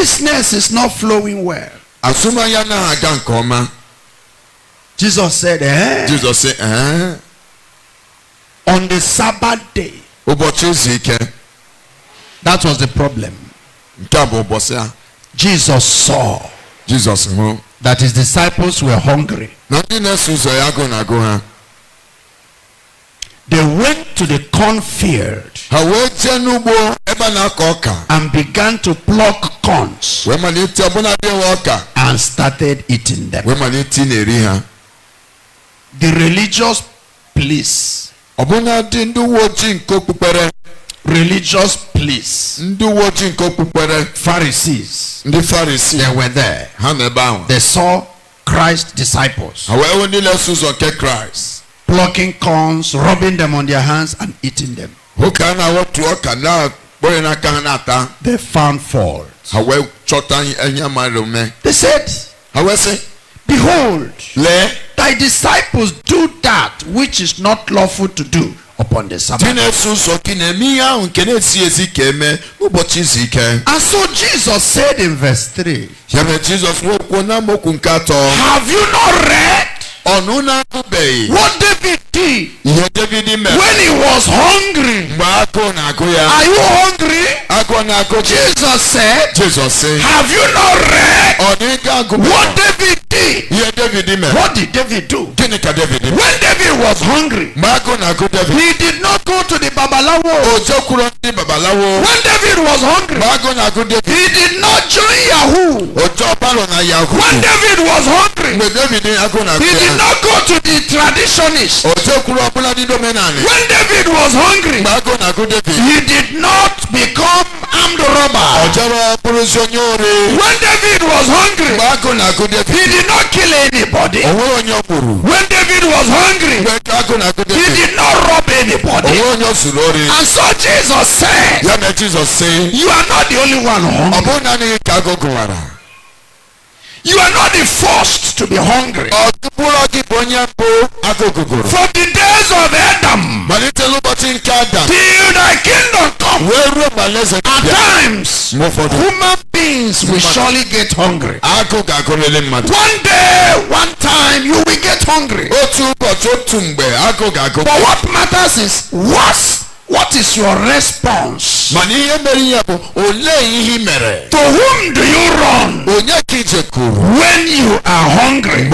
business is not flowing well. Jesus said, on the Sabbath day. That was the problem. Jesus saw that his disciples were hungry. They went to the cornfield and began to pluck corns and started eating them. The religious police, Pharisees, they were there. They saw Christ's disciples plucking corns, rubbing them on their hands and eating them. They found fault. They said, behold, thy disciples do that which is not lawful to do upon the Sabbath. And so Jesus said in verse 3, have you not read what David did when he was hungry? Are you hungry? Jesus said, have you not read what David did? What did David do? When David was hungry, he did not go to the Babalawo. When David was hungry, he did not join Yahoo. When David was hungry, he did not go to the traditionists. When David was hungry, he did not become armed robber. When David was hungry, he did not kill anybody. When David was hungry, he did not rob anybody. And so Jesus said, you are not the only one hungry. You are not the first to be hungry. From the days of Adam till thy kingdom come, at times human beings will surely get hungry. One day, one time, you will get hungry. But what matters is what is your response? To whom do you run when you are hungry?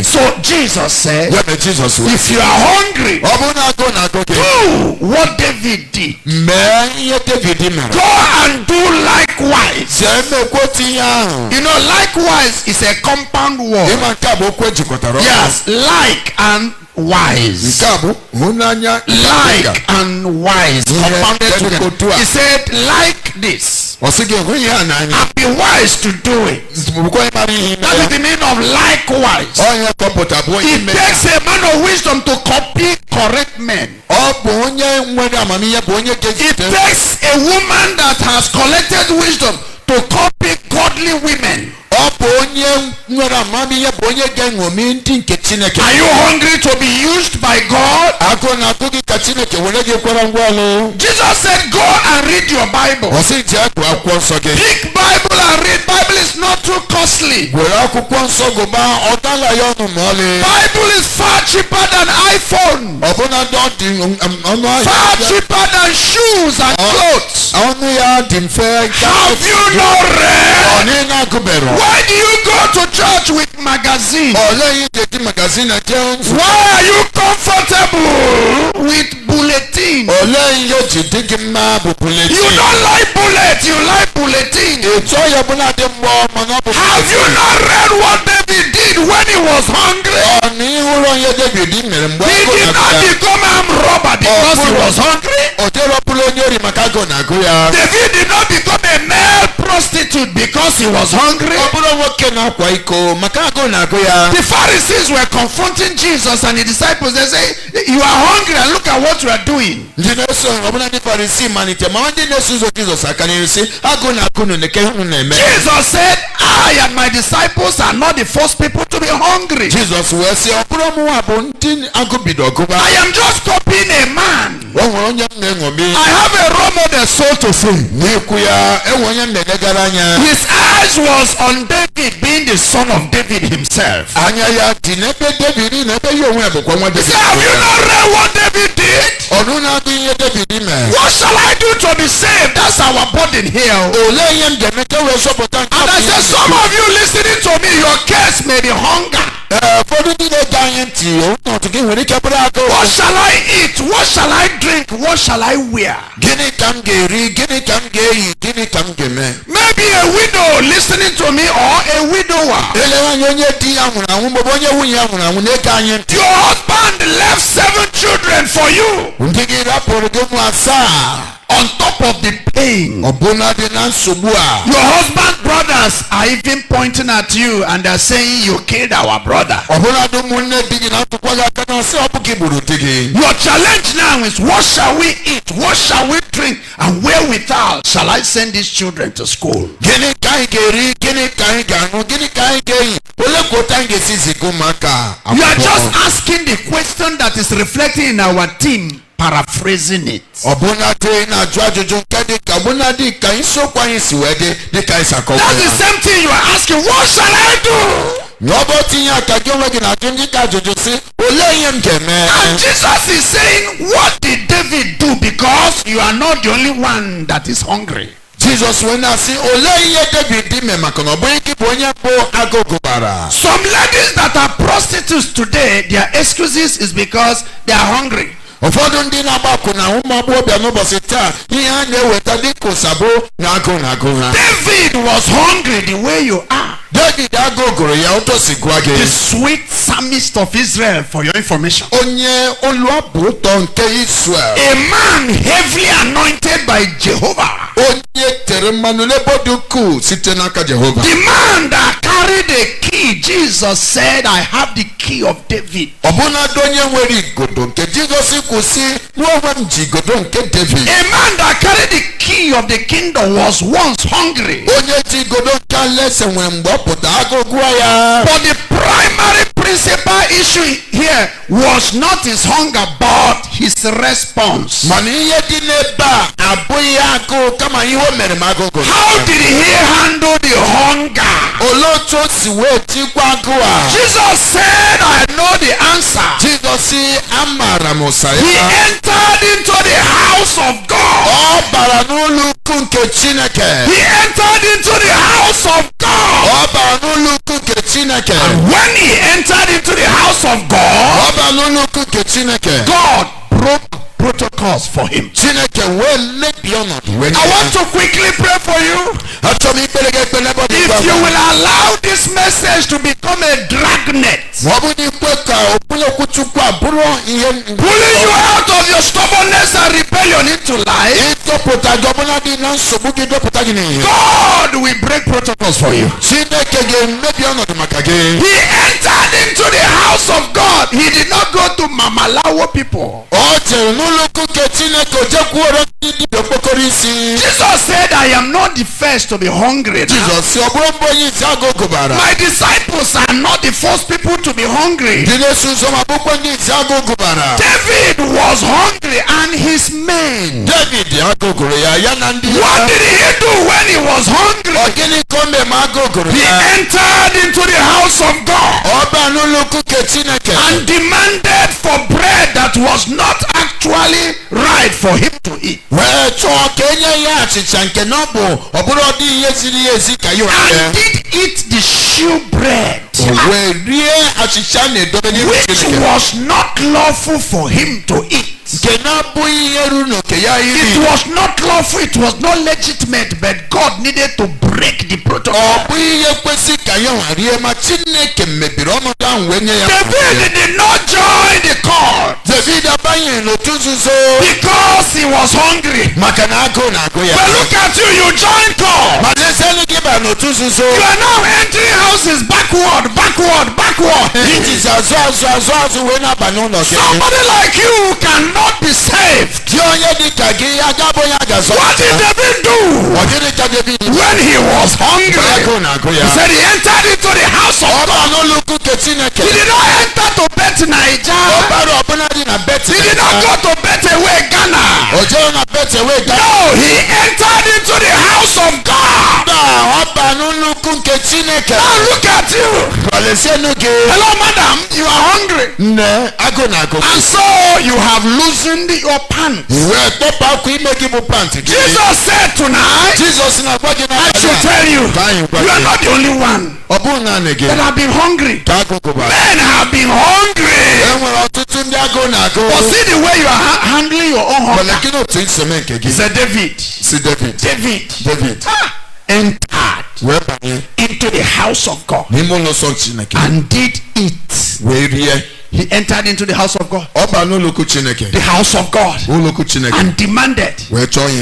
So Jesus said, if you are hungry, do what David did. Go and do likewise. You know, likewise is a compound word. Yes, like and wise. Like and wise compounded together. He said, like this and be wise to do it. That is the meaning of likewise. It takes a man of wisdom to copy correct men. It takes a woman that has collected wisdom to copy godly women. Are you hungry to be used by God? Jesus said, go and read your Bible. Pick Bible and read. Bible is not too costly. Bible is far cheaper than iPhone. Far cheaper than shoes and clothes. Have you not read? Why do you go to church with magazine? Why are you comfortable with bulletin? You don't like bullet, you like bulletin. Have you not read what David did when he was hungry? He did not become armed robber because he was hungry. David did not become a male prostitute because he was hungry. The Pharisees were confronting Jesus and the disciples. They say, you are hungry and look at what you are doing. Jesus said, I and my disciples are not the first people to be hungry. I am just copying a man. I have a role model, so to say. His eyes was on David, being the son of David himself. He said, have you not read what David did? What shall I do to be saved? That's our burden here. And I said, some of you listening to me, your case may be hunger. What shall I eat? What shall I drink? What shall I wear? Maybe a widow listening to me, or a widower. Your husband left 7 children for you. On top of the pain, your husband brothers are even pointing at you and they're saying you killed our brother. Your challenge now is, what shall we eat? What shall we drink? And wherewithal shall I send these children to school? You are just asking the question that is reflecting in our team. Paraphrasing it. That's the same thing you are asking. What shall I do? And Jesus is saying, what did David do? Because you are not the only one that is hungry. Jesus when I say some ladies that are prostitutes today, their excuses is because they are hungry. David was hungry the way you are. The sweet psalmist of Israel, for your information. A man heavily anointed by Jehovah. The man that carried the key. Jesus said, I have the key of David. A man that carried the key of the kingdom was once hungry. But the primary principal issue here was not his hunger, but his response. How did he handle the hunger? Jesus said, I know the answer. He entered into the house of God. He entered into the house of God. And when he entered into the house of God, God broke protocols for him. I want to quickly pray for you. If you will allow this message to become a dragnet, pulling you out of your stubbornness and rebellion into life, God will break protocols for you. He entered into the house of God. He did not go to Mamalawo people. Jesus said, I am not the first to be hungry now. My disciples are not the first people to be hungry. David was hungry and his men. What did he do when he was hungry? He entered into the house of God and demanded for bread that was not actually right for him to eat. And did eat the shoe bread, which was not lawful for him to eat. It was not lawful, it was not legitimate, but God needed to break the protocol. David did not join the court because he was hungry. But look at you, you joined court. You are now entering houses backward. Somebody like you cannot be saved. What did David do when he was hungry? He said he entered into the house of God. He did not enter to Bet Niger. He did not go to Betaway Ghana. No, he entered into the house of God. Now look at you. Hello, madam. You are hungry. And so you have loosened your pants. Jesus said tonight, I should tell you, you are not the only one that have been hungry. Men have been hungry. But see the way you are handling your own hunger. Said David entered into the house of God and did eat. He entered into the house of God. The house of God. And demanded.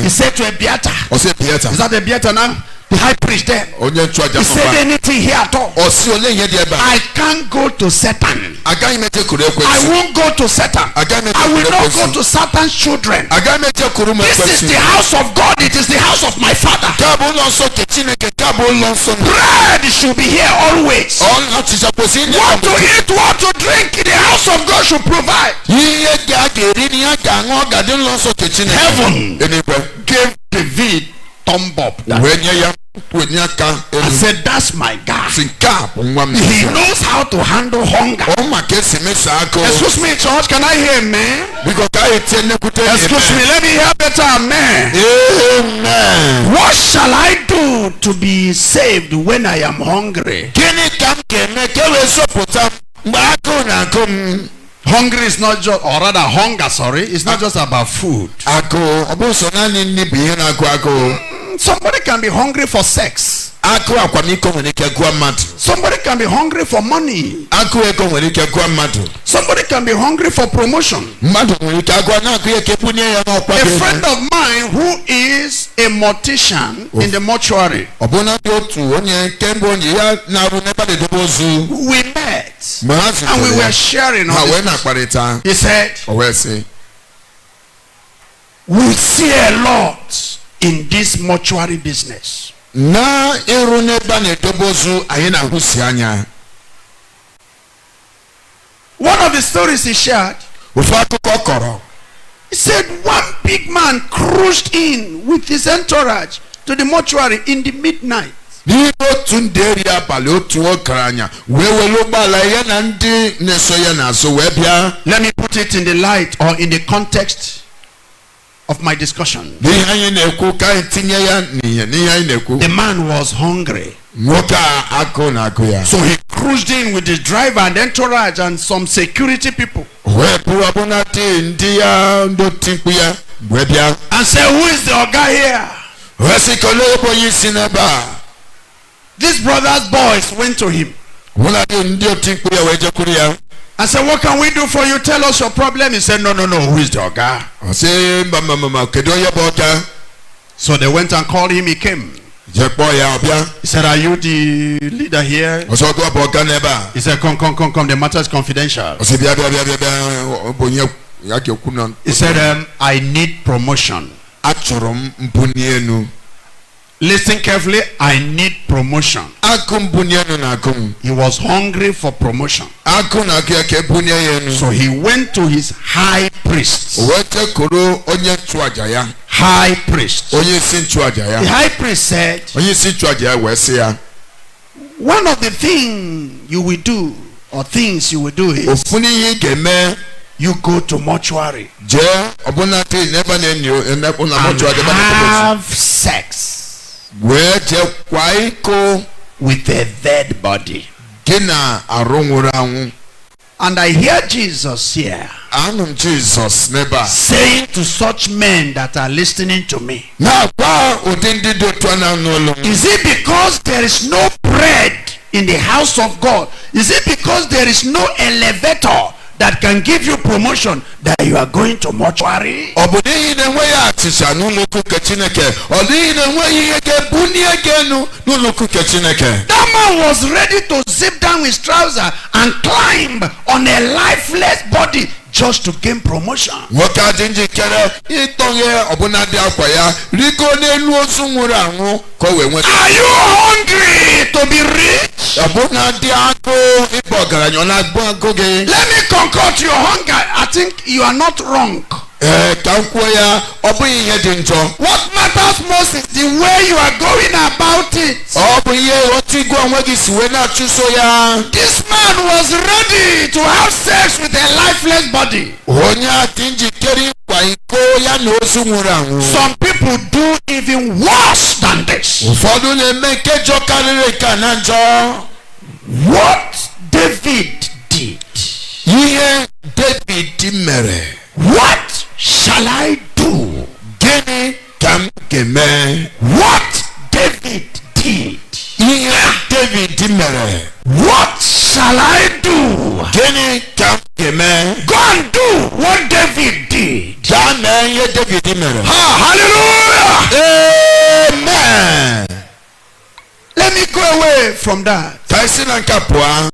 He said to Abiathar. Is that Abiathar now? The high priest there. He said anything here at all. I can't go to Satan. I won't go to Satan. I will not go to Satan's children. This is the house of God. It is the house of my father. Bread should be here always. What to eat, what to drink, the house of God should provide. Heaven gave David thumb up. I said, that's my guy. He knows how to handle hunger. Excuse me, church, can I hear amen? Excuse me, let me hear better amen. Amen. What shall I do to be saved when I am hungry? Hungry is not just, or rather hunger, sorry, it's not just about food. Somebody can be hungry for sex. Somebody can be hungry for money. Somebody can be hungry for promotion. A friend of mine who is a mortician in the mortuary, we met and we were sharing on this. He said, we see a lot in this mortuary business. One of the stories he shared, he said one big man cruised in with his entourage to the mortuary in the midnight. Let me put it in the light or in the context of my discussion. The man was hungry. So he cruised in with his driver and entourage and some security people. And said, who is the guy here? This brother's boys went to him. I said, what can we do for you? Tell us your problem. He said, no, who is the guy? So they went and called him. He came. He said, are you the leader here? He said, come, the matter is confidential. He said, I need promotion. Listen carefully, I need promotion. He was hungry for promotion. So he went to his high priest. High priest. The high priest said, one of the things you will do, or things you will do is, you go to mortuary and have sex with a dead body. And I hear Jesus here saying to such men that are listening to me, is it because there is no bread in the house of God? Is it because there is no elevator that can give you promotion that you are going to mortuary? That man was ready to zip down his trouser and climb on a lifeless body just to gain promotion. Are you hungry to be rich? Let me conquer your hunger. I think you are not wrong. What matters most is the way you are going about it. This man was ready to have sex with a lifeless body. Some people do even worse than this. What David did. What shall I do? What David did. What shall I do? Go and do what David did. Hallelujah. Amen. Let me go away from that.